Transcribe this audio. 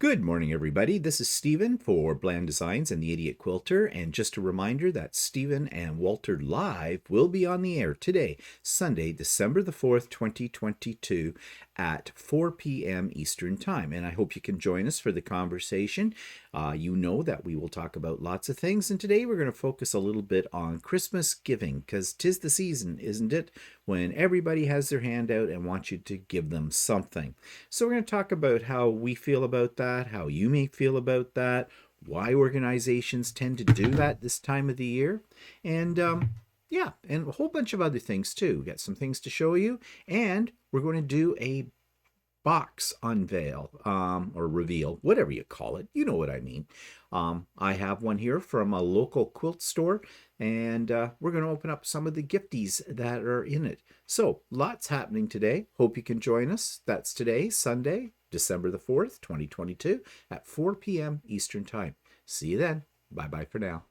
Good morning, everybody. This is Stephen for Bland Designs and the Idiot Quilter. And just a reminder that Stephen and Walter Live will be on the air today, Sunday, December the 4th, 2022 at 4 p.m. Eastern Time. And I hope you can join us for the conversation. You know that we will talk about lots of things. And today we're going to focus a little bit on Christmas giving because 'tis the season, isn't it? When everybody has their hand out and wants you to give them something. So we're going to talk about how we feel about that, how you may feel about that, why organizations tend to do that this time of the year, and and a whole bunch of other things too. We got some things to show you, and we're going to do a box unveil or reveal, whatever you call it. You know what I mean. I have one here from a local quilt store, and we're going to open up some of the gifties that are in it. So lots happening today. Hope you can join us. That's today, Sunday, December the 4th, 2022 at 4 p.m. Eastern Time. See you then. Bye-bye for now.